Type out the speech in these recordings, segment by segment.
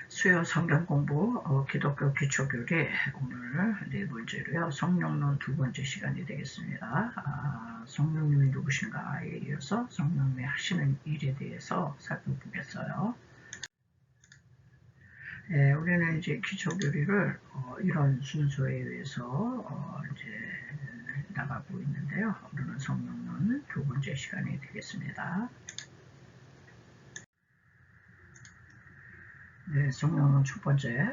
수요 성경 공부 기독교 기초교리 오늘 네 번째로요. 성령론 두 번째 시간이 되겠습니다. 성령님이 누구신가에 이어서 성령님이 하시는 일에 대해서 살펴보겠어요. 네, 우리는 이제 기초교리를 이런 순서에 의해서 이제 나가고 있는데요. 오늘은 성령론 두 번째 시간이 되겠습니다. 네, 성령은 첫 번째,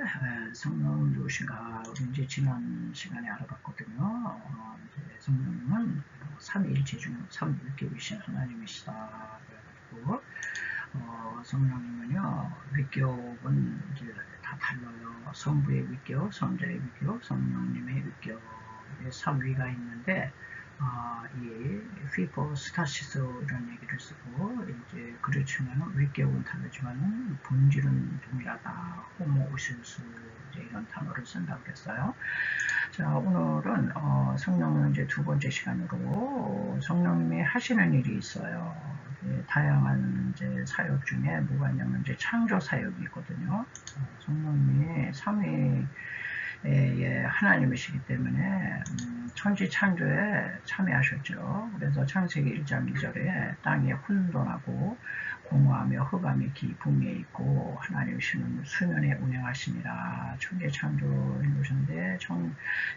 성령은 누구신가? 우리 이제 지난 시간에 알아봤거든요. 이제 성령은 삼위일체 중 삼위일격이신 하나님이시다. 그래가지고, 성령님은요, 위격은 이제 다 달라요. 성부의 위격, 성자의 위격, 성령님의 위격, 삼위가 있는데, 이 휘포스타시스라는 얘기를 쓰고 이제 그렇지만 위격은 다르지만 본질은 동일하다. 호모우시우스 이런 단어를 쓴다고 그랬어요. 자, 오늘은 성령은 이제 두 번째 시간으로 성령님이 하시는 일이 있어요. 다양한 이제 사역 중에 뭐가 있냐면 이제 창조 사역이 있거든요. 성령님이 삼위 하나님이시기 때문에 천지 창조에 참여하셨죠. 그래서 창세기 1장 2절에 땅이 혼돈하고 공허하며 흑암이 깊음에 있고 하나님이시는 수면에 운행하시니라. 천지 창조해 놓으셨는데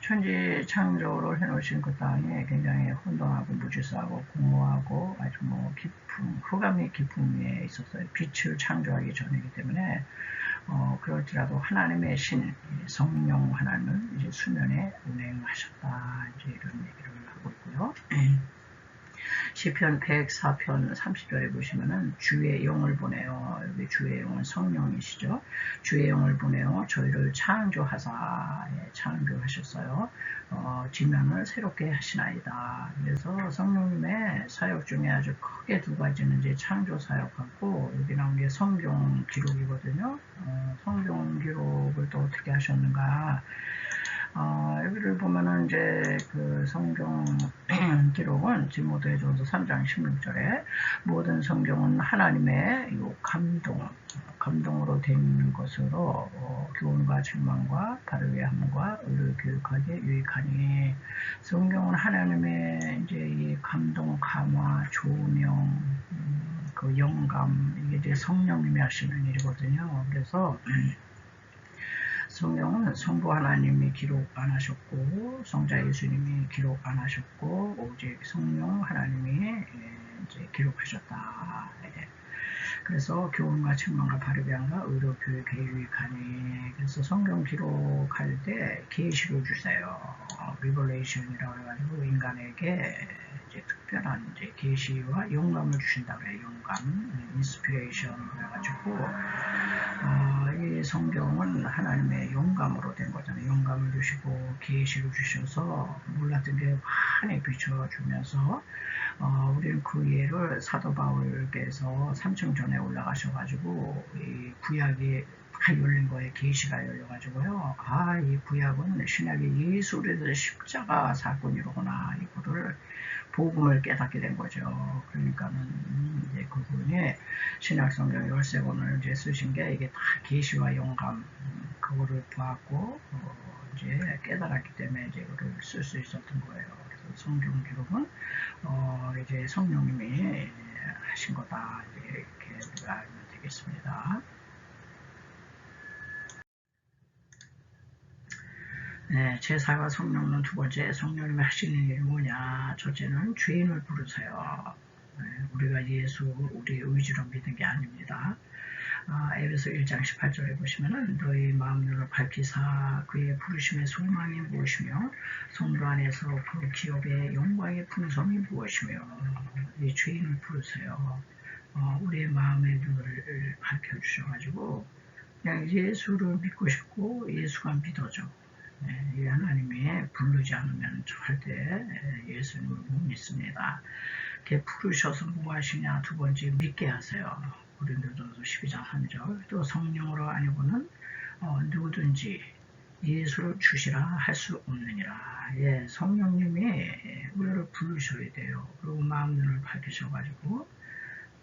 천지 창조를 해놓으신 그 땅이 굉장히 혼돈하고 무질서하고 공허하고 아주 뭐 깊음, 흑암이 깊음에 있었어요. 빛을 창조하기 전이기 때문에 그럴지라도 하나님의 신, 성령 하나님은 이제 수면에 운행하셨다. 이제 이런 얘기를 하고 있고요. 시편 104편 30절에 보시면은 주의 영을 보내요. 여기 주의 영은 성령이시죠. 주의 영을 보내요. 저희를 창조하사 창조하셨어요. 지면을 새롭게 하시나이다. 그래서 성령님의 사역 중에 아주 크게 두 가지는 이제 창조 사역하고 여기 나온 게 성경 기록이거든요. 성경 기록을 또 어떻게 하셨는가? 여기를 보면은 이제 그 성경 기록은 디모데전서 3장 16절에 모든 성경은 하나님의 감동으로 된 것으로 교훈과 책망과 바르게 함과 의를 교육하기에 유익하니 성경은 하나님의 이제 이 감동, 감화, 조명, 그 영감 이게 이제 성령님이 하시는 일이거든요. 그래서 성경은 성부 하나님이 기록 안 하셨고 성자 예수님이 기록 안 하셨고 오직 성령 하나님이 이제 기록하셨다. 그래서 교훈과 책망과 바르게 함과 의로 교육에 유익하니 그래서 성경 기록할 때 계시를 주세요. 리버레이션이라고 해가지고 인간에게 이제 특별한 이제 계시와 영감을 주신다고 해요. 영감, 인스피레이션 해가지고 이 성경은 하나님의 영감으로 된 거잖아요. 영감을 주시고 계시를 주셔서 몰랐던 게 환히 비춰주면서 우리는 그 예를 사도 바울께서 삼층전에 올라가셔가지고 이 구약이 다 열린 거에 계시가 열려가지고요. 이 구약은 신약의 예수 그리스도의 십자가 사건이로구나. 이거를 복음을 깨닫게 된 거죠. 그러니까는 이제 그분이 신약 성경 13권을 이제 쓰신 게 이게 다 계시와 영감 그거를 보았고 이제 깨달았기 때문에 이제 이거를 쓸 수 있었던 거예요. 그래서 성경 기록은 이제 성령님이 하신 거다. 이제 이렇게 우리가 알면 되겠습니다. 네, 제4가 성령론 두 번째 성령님이 하시는 일이 뭐냐. 첫째는 죄인을 부르세요. 우리가 예수 우리의 의지로 믿은 게 아닙니다. 에베소 1장 18절에 보시면은 너희 마음을 밝히사 그의 부르심의 소망이 무엇이며 성도 안에서 그 기업의 영광의 풍성이 무엇이며 이 죄인을 부르세요. 우리의 마음의 눈을 밝혀주셔가지고 그냥 예수를 믿고 싶고 예수가 믿어져. 이 하나님이 부르지 않으면 절대 예수님을 못 믿습니다. 이렇게 부르셔서 뭐 하시냐. 두 번째 믿게 하세요. 고린도전서 12장 3절 또 성령으로 아니고는 누구든지 예수를 주시라 할 수 없느니라. 성령님이 우리를 부르셔야 돼요. 그리고 마음 눈을 밝히셔가지고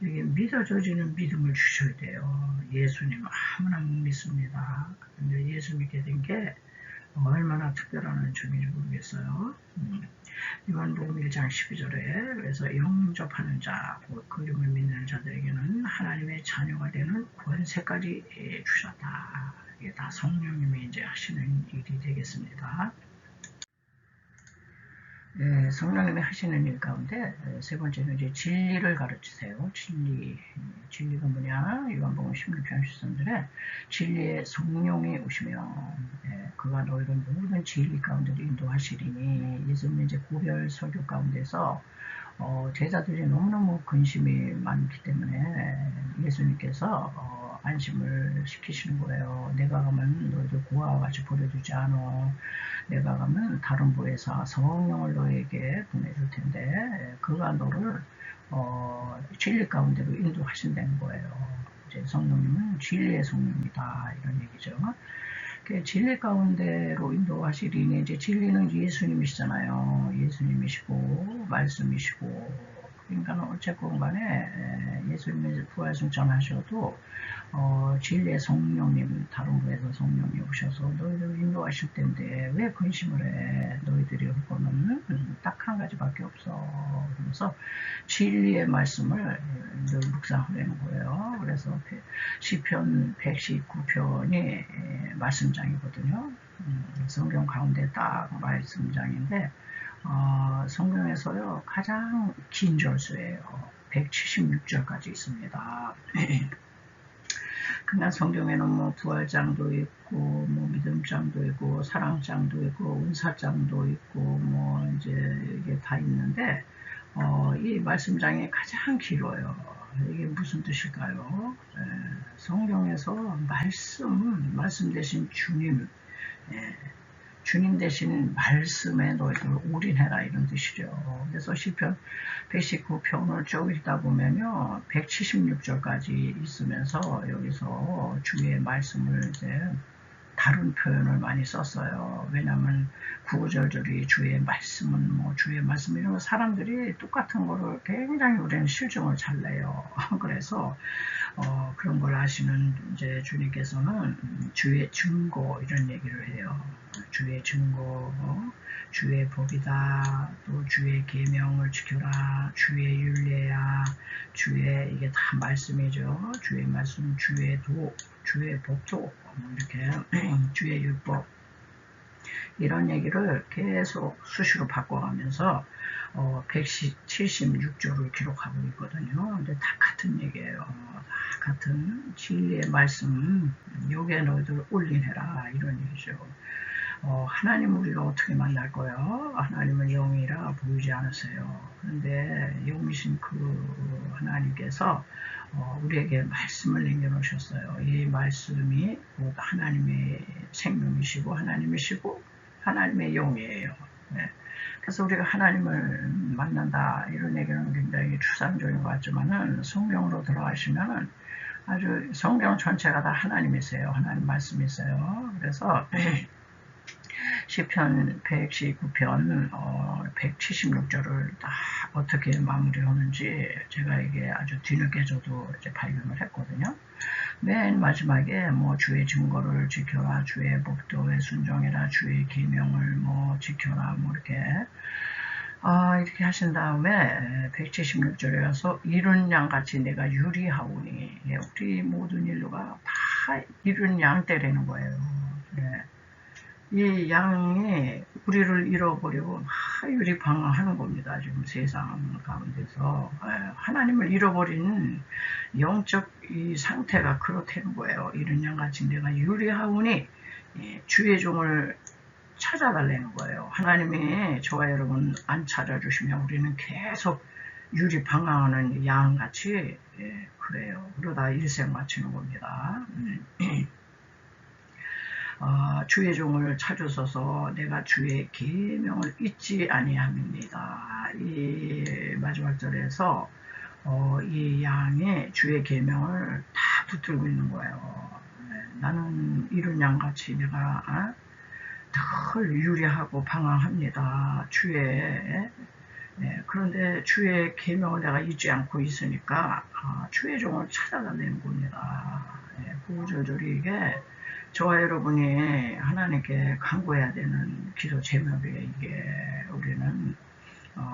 이게 믿어져지는 믿음을 주셔야 돼요. 예수님 아무나 못 믿습니다. 근데 예수 믿게 된 게 얼마나 특별한 점인지 모르겠어요. 요한복음 1장 12절에 그래서 영접하는 자, 그 이름을 믿는 자들에게는 하나님의 자녀가 되는 권세까지 주셨다. 이게 다 성령님이 이제 하시는 일이 되겠습니다. 네, 성령님이 하시는 일 가운데 세 번째는 이제 진리를 가르치세요. 진리가 뭐냐? 요한복음 16장 13절에 진리의 성령이 오시며 그가 너희를 모든 진리 가운데 인도하시리니. 예수님의 이제 고별 설교 가운데서 제자들이 너무너무 근심이 많기 때문에 예수님께서 안심을 시키시는 거예요. 내가 가면 너희들 고아와 같이 버려두지 않아. 내가 가면 다른 보혜사 성령을 너에게 보내줄 텐데 그가 너를 진리 가운데로 인도하신다는 거예요. 이제 성령님은 진리의 성령이다 이런 얘기죠. 진리 가운데로 인도하시리니 이제 진리는 예수님이시잖아요. 예수님이시고 말씀이시고 그러니까 어쨌건 간에 예수님이 부활승천하셔도 진리의 성령님, 다른 부에서 성령이 오셔서 너희들 인도하실 텐데 왜 근심을 해? 너희들이 할 거는 딱 한 가지밖에 없어. 그래서 진리의 말씀을 늘 묵상하려는 거예요. 그래서 시편 119편이 말씀장이거든요. 성경 가운데 딱 말씀장인데 성경에서요 가장 긴 절수예요. 176절까지 있습니다. 그냥 성경에는 뭐 부활장도 있고 뭐 믿음장도 있고 사랑장도 있고 은사장도 있고 뭐 이제 이게 다 있는데 이 말씀장이 가장 길어요. 이게 무슨 뜻일까요? 성경에서 말씀 대신 주님, 주님 대신 말씀에 너희들 올인해라 이런 뜻이죠. 그래서 시편 119편을 쭉 읽다 보면요 176절까지 있으면서 여기서 주의 말씀을 이제 다른 표현을 많이 썼어요. 왜냐하면 구구절절이 주의 말씀은 뭐 주의 말씀 이런 사람들이 똑같은 거를 굉장히 우리는 실증을 잘 내요. 그래서 그런 걸 아시는 이제 주님께서는 주의 증거 이런 얘기를 해요. 주의 증거, 주의 법이다, 또 주의 계명을 지켜라, 주의 율례야, 주의 이게 다 말씀이죠. 주의 말씀, 주의 도, 주의 법도 이렇게 주의 율법 이런 얘기를 계속 수시로 바꿔가면서 176조를 기록하고 있거든요. 근데 다 같은 얘기예요. 다 같은 진리의 말씀, 여기에 너희들 올인해라 이런 얘기죠. 하나님 우리가 어떻게 만날 거예요? 하나님은 영이라 보이지 않으세요. 그런데 영이신 그 하나님께서 우리에게 말씀을 남겨놓으셨어요. 이 말씀이 곧 하나님의 생명이시고 하나님이시고 하나님의 영이에요. 네. 그래서 우리가 하나님을 만난다 이런 얘기는 굉장히 추상적인 것 같지만은 성경으로 들어가시면은 아주 성경 전체가 다 하나님이세요. 하나님 말씀이세요. 그래서 시편 119편 176절을 다 어떻게 마무리하는지 제가 이게 아주 뒤늦게 저도 이제 발견을 했거든요. 맨 마지막에 뭐 주의 증거를 지켜라, 주의 법도에 순종해라, 주의 계명을 뭐 지켜라, 뭐 이렇게 하신 다음에 176절에 가서 이른 양같이 내가 유리하오니 우리 모든 인류가 다 이른 양 때리는 거예요. 네. 이 양이 우리를 잃어버리고 막 유리방황하는 겁니다. 지금 세상 가운데서 하나님을 잃어버린 영적 이 상태가 그렇다는 거예요. 이런 양같이 내가 유리하오니 주의 종을 찾아달라는 거예요. 하나님이 저와 여러분 안 찾아주시면 우리는 계속 유리방황하는 양같이 그래요. 그러다 일생 마치는 겁니다. 주의 종을 찾으소서 내가 주의 계명을 잊지 아니함입니다. 이 마지막 절에서 이 양이 주의 계명을 다 붙들고 있는 거예요. 나는 이런 양같이 내가 늘 유리하고 방황합니다. 주의 그런데 주의 계명을 내가 잊지 않고 있으니까 주의 종을 찾아다니는 겁니다. 구구절절히 이게 저와 여러분이 하나님께 간구해야 되는 기도 제목에 이게 우리는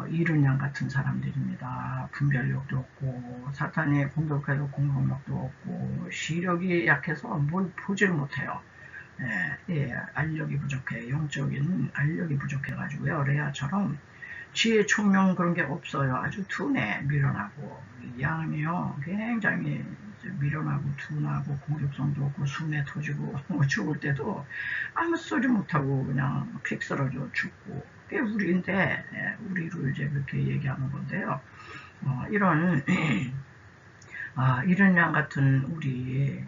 이른 양 같은 사람들입니다. 분별력도 없고 사탄이 공격해도 공격력도 없고 시력이 약해서 뭘 보질 못해요. 알력이 부족해. 영적인 알력이 부족해가지고요. 레아처럼 지혜, 총명 그런 게 없어요. 아주 둔해, 밀어나고. 양이요, 굉장히 밀어나고 둔하고 공격성도 없고 숨에 터지고 죽을 때도 아무 소리 못하고 그냥 픽 쓰러져 죽고. 그게 우리인데, 우리를 이제 그렇게 얘기하는 건데요. 이런 양 같은 우리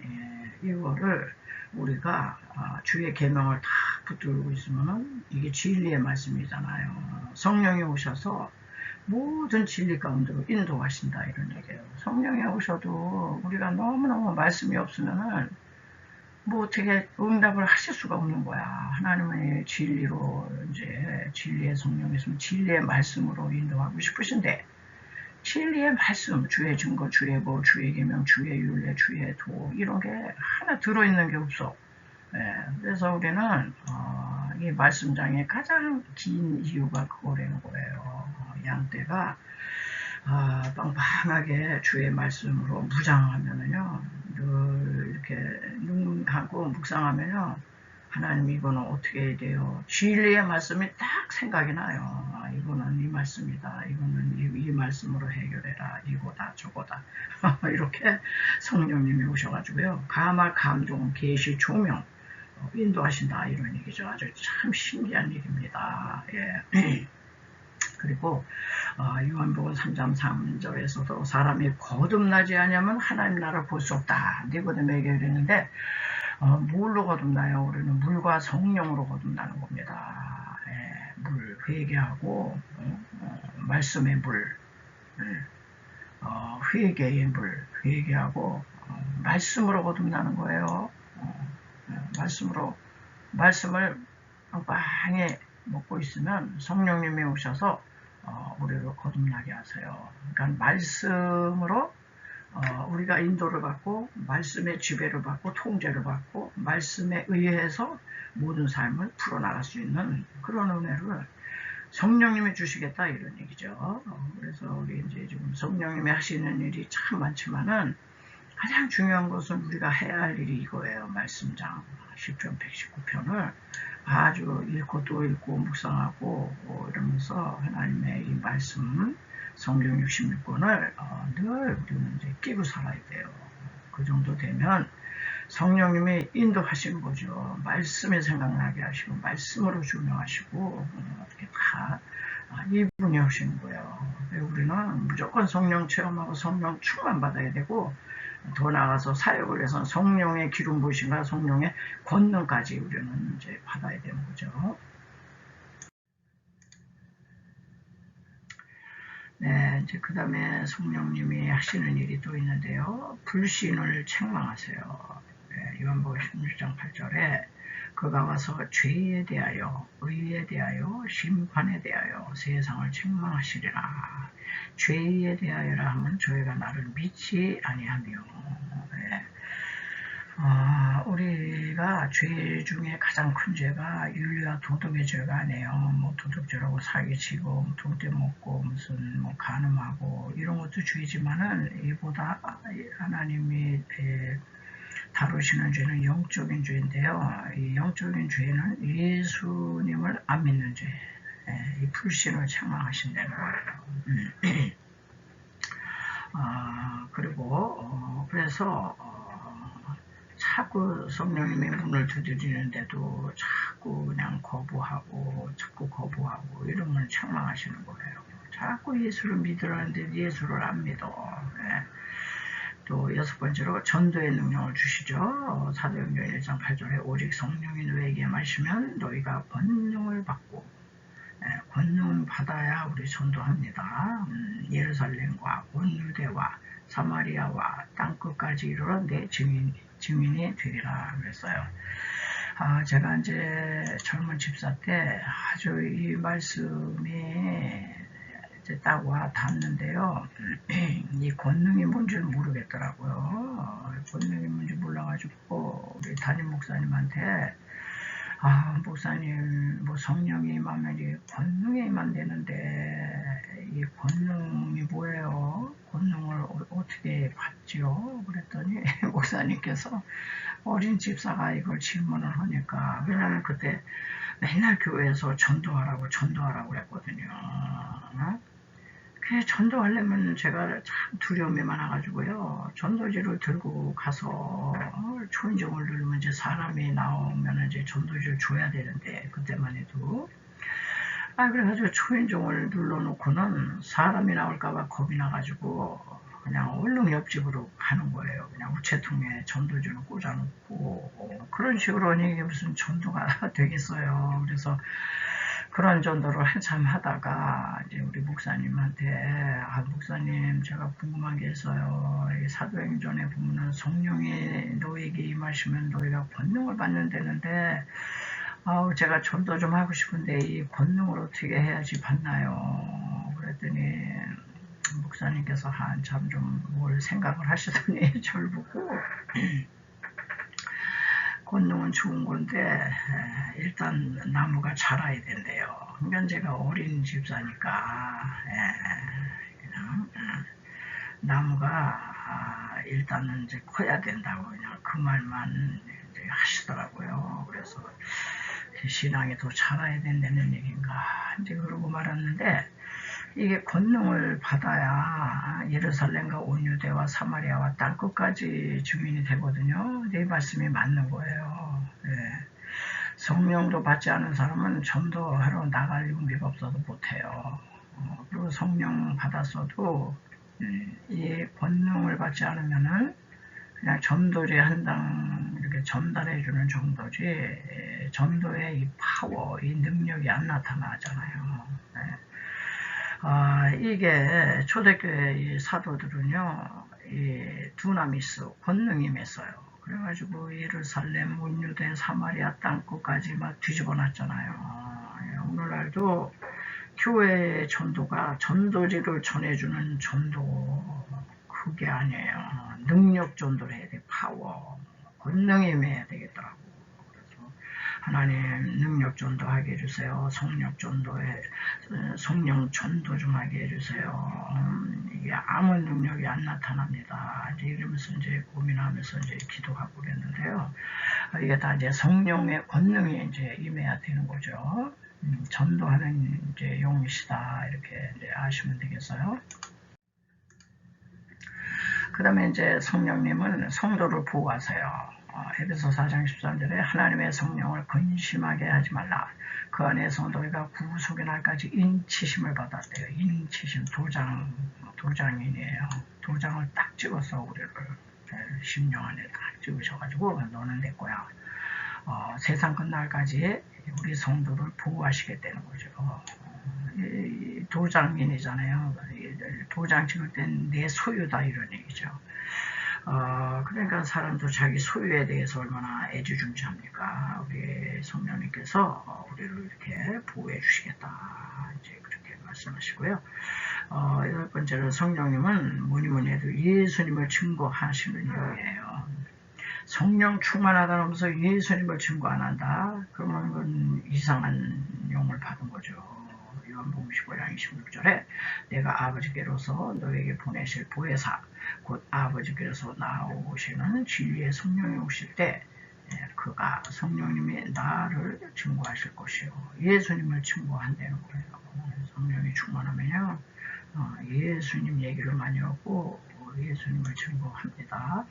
이거를 우리가 주의 계명을 다 붙들고 있으면 이게 진리의 말씀이잖아요. 성령이 오셔서 모든 진리 가운데로 인도하신다 이런 얘기예요. 성령이 오셔도 우리가 너무너무 말씀이 없으면은 뭐 어떻게 응답을 하실 수가 없는 거야. 하나님의 진리로 이제 진리의 성령이 있으면 진리의 말씀으로 인도하고 싶으신데 진리의 말씀, 주의 증거, 주의 보, 주의 계명, 주의 율례, 주의 도 이런 게 하나 들어있는 게 없어. 그래서 우리는 이 말씀장에 가장 긴 이유가 그거라는 거예요. 양떼가 빵빵하게 주의 말씀으로 무장하면은요, 늘 이렇게 눈 감고 묵상하면요, 하나님 이거는 어떻게 해야 돼요? 진리의 말씀이 딱 생각이 나요. 이거는 이 말씀이다. 이거는 이 말씀으로 해결해라. 이거다 저거다. 이렇게 성령님이 오셔가지고요. 감화 감동 계시 조명 인도하신다 이런 얘기죠. 아주 참 신기한 일입니다. 그리고 요한복음 3장 3절에서도 사람이 거듭나지 않으면 하나님 나라를 볼 수 없다. 니고데모에게 그랬는데 뭘로 거듭나요? 우리는 물과 성령으로 거듭나는 겁니다. 물 회개하고 말씀의 물, 회개의 물, 회개하고 말씀으로 거듭나는 거예요. 말씀을 빵빵히 먹고 있으면 성령님이 오셔서 우리를 거듭나게 하세요. 그러니까 말씀으로 우리가 인도를 받고 말씀의 지배를 받고 통제를 받고 말씀에 의해서 모든 삶을 풀어나갈 수 있는 그런 은혜를 성령님이 주시겠다 이런 얘기죠. 그래서 우리 이제 지금 성령님이 하시는 일이 참 많지만은 가장 중요한 것은 우리가 해야 할 일이 이거예요. 말씀장 10편 119편을 아주 읽고 또 읽고 묵상하고 이러면서 하나님의 이 말씀 성경 66권을 늘 우리는 이제 끼고 살아야 돼요. 그 정도 되면 성령님이 인도하시는 거죠. 말씀이 생각나게 하시고 말씀으로 조명하시고 이렇게 다 이분이 하시는 거예요. 우리는 무조건 성령 체험하고 성령 충만 받아야 되고 더 나아가서 사역을 해서 성령의 기름 부으심과 성령의 권능까지 우리는 이제 받아야 되는 거죠. 이제 그 다음에 성령님이 하시는 일이 또 있는데요. 불신을 책망하세요. 요한복음 16장 8절에 그가 와서 죄에 대하여 의에 대하여 심판에 대하여 세상을 책망하시리라. 죄에 대하여라 하면 저희가 나를 믿지 아니하며 우리가 죄 중에 가장 큰 죄가 윤리와 도덕의 죄가 아니에요. 뭐 도덕죄라고 사기치고 돈떼 먹고 무슨 뭐 간음하고 이런 것도 죄지만은 이보다 하나님이 다루시는 죄는 영적인 죄인데요. 이 영적인 죄는 예수님을 안 믿는 죄. 이 불신을 책망하신다는 거예요. 그리고 그래서 자꾸 성령님의 문을 두드리는데도 자꾸 그냥 자꾸 거부하고 이러면 책망하시는 거예요. 자꾸 예수를 믿으라는데 예수를 안 믿어. 또 여섯 번째로 전도의 능력을 주시죠. 사도행전 1장 8절에 오직 성령이 너에게 마시면 너희가 권능을 받고 권능을 받아야 우리 전도합니다. 예루살렘과 온 유대와 사마리아와 땅끝까지 이르러 내 증인이 되리라 그랬어요. 제가 이제 젊은 집사 때 아주 이 말씀이 이제 딱 와 닿는데요. 이 권능이 뭔지를 모르겠더라고요. 권능이 뭔지 몰라가지고 우리 담임 목사님한테 목사님, 뭐 성령이 임하면 이 권능이 임한다는데 이 권능이 뭐예요? 권능을 어떻게 받지요? 그랬더니 목사님께서 어린 집사가 이걸 질문을 하니까, 왜냐면 그때 맨날 교회에서 전도하라고 그랬거든요. 그 전도하려면 제가 참 두려움이 많아가지고요. 전도지를 들고 가서 초인종을 누르면 이제 사람이 나오면 이제 전도지를 줘야 되는데, 그때만 해도 그래가지고 초인종을 눌러놓고는 사람이 나올까봐 겁이 나가지고 그냥 얼른 옆집으로 가는 거예요. 그냥 우체통에 전도지를 꽂아놓고 그런 식으로 하니 이게 무슨 전도가 되겠어요. 그래서 그런 전도를 한참 하다가 이제 우리 목사님한테 목사님, 제가 궁금한 게 있어요. 사도행전에 보면은 성령이 너에게 임하시면 너희가 권능을 받는다는데 제가 전도 좀 하고 싶은데 이 권능을 어떻게 해야지 받나요? 그랬더니 목사님께서 한참 좀 뭘 생각을 하시더니 저를 보고 권능은 좋은 건데 일단 나무가 자라야 된대요. 그러니까 제가 어린 집사니까 그냥 나무가 일단은 이제 커야 된다고 그냥 그 말만 이제 하시더라고요. 그래서 신앙이 더 자라야 된다는 얘기인가 이제 그러고 말았는데, 이게 권능을 받아야 예루살렘과 온 유대와 사마리아와 땅 끝까지 주민이 되거든요. 이 말씀이 맞는 거예요. 성령도 받지 않은 사람은 전도하러 나갈 용기가 없어서 못해요. 그리고 성령 받았어도 이 권능을 받지 않으면은 그냥 전도지 한당 이렇게 전달해주는 정도지, 전도의 이 파워, 이 능력이 안 나타나잖아요. 이게 초대교회 이 사도들은요, 이 두나미스, 권능이 맺어요. 그래가지고 예루살렘, 온유대, 사마리아 땅 끝까지 막 뒤집어 놨잖아요. 오늘날도 교회의 전도가 전도지를 전해주는 전도, 그게 아니에요. 능력 전도를 해야 돼. 파워, 권능이 임해야 되겠더라고. 그래서 하나님 능력 전도하게 해주세요. 성령 전도 좀 하게 해주세요. 이게 아무 능력이 안 나타납니다. 이제 이러면서 이제 고민하면서 이제 기도하고 그랬는데요. 이게 다 이제 성령의 권능이 이제 임해야 되는 거죠. 전도하는 이제 용이시다, 이렇게 이제 아시면 되겠어요. 그 다음에 이제 성령님은 성도를 보호하세요. 에베소 4장 13절에 하나님의 성령을 근심하게 하지 말라. 그 안에서 너희가 구속의 날까지 인치심을 받았대요. 인치심, 도장인이에요. 도장을 딱 찍어서 우리를 심령 안에 딱 찍으셔가지고 너는 내 거야. 세상 끝날까지 우리 성도를 보호하시겠다는 거죠. 도장인이잖아요. 도장 찍을 땐 내 소유다, 이런 얘기죠. 그러니까 사람도 자기 소유에 대해서 얼마나 애지중지합니까? 우리 성령님께서 우리를 이렇게 보호해 주시겠다, 이제 그렇게 말씀하시고요. 여덟 번째로 성령님은 뭐니 해도 예수님을 증거하시는 이유예요. 성령 충만하다 하면서 예수님을 증거 안 한다? 그러면 그건 이상한 용을 받은 거죠. 요한복음 15장 26절에 내가 아버지께로서 너에게 보내실 보혜사, 곧 아버지께로서 나오시는 진리의 성령이 오실 때 그가 성령님이 나를 증거하실 것이요. 예수님을 증거한다는 거예요. 성령이 충만하면요, 예수님 얘기를 많이 하고 예수님을 증거합니다.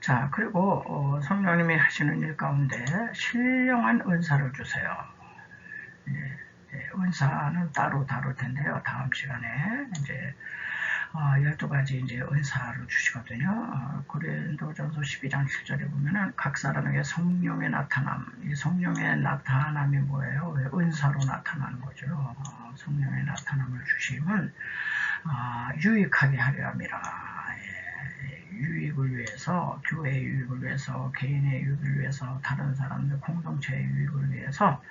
자, 그리고 성령님이 하시는 일 가운데 신령한 은사를 주세요. 은사는 따로 다룰 텐데요. 다음 시간에 이제 12가지 이제 은사를 주시거든요. 고린도전서 12장 7절에 보면은 각 사람에게 성령의 나타남, 이 성령의 나타남이 뭐예요? 은사로 나타나는 거죠. 성령의 나타남을 주심은 유익하게 하려 함이라. 유익을 위해서 위해서, 교회의 유익을 위해서, 개인의 유익을 위해서, 다른 사람들 공동체의 유익을 위해서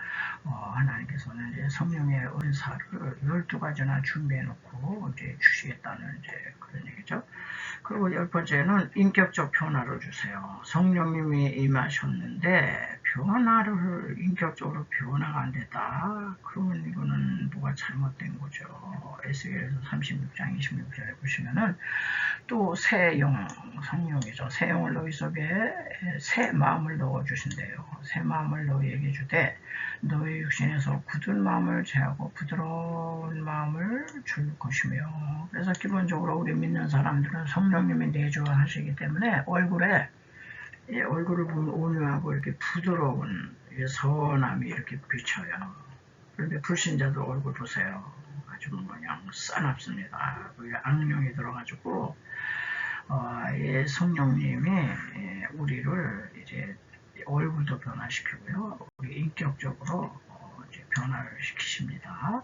하나님께서는 이제 성령의 은사를 12가지나 준비해 놓고 이제 주시겠다는 이제 그런 얘기죠. 그리고 10번째는 인격적 변화를 주세요. 성령님이 임하셨는데 변화를 인격적으로 변화가 안 됐다. 그러면 이거는 뭐가 잘못된 거죠. 에스겔에서 36장 26절에 보시면은 또 새 영, 성령이죠. 새 영을 너희 속에 새 마음을 넣어주신대요. 새 마음을 너희에게 주되 너희 육신에서 굳은 마음을 제하고 부드러운 마음을 줄 것이며. 그래서 기본적으로 우리 믿는 사람들은 성령님이 내주하시기 때문에 얼굴을 보면 온유하고 이렇게 부드러운 선함이 이렇게 비쳐요. 그런데 불신자도 얼굴 보세요. 아주 그냥 싸납습니다. 악령이 들어가지고 성령님이 우리를 이제 얼굴도 변화시키고요, 우리 인격적으로 이제 변화를 시키십니다.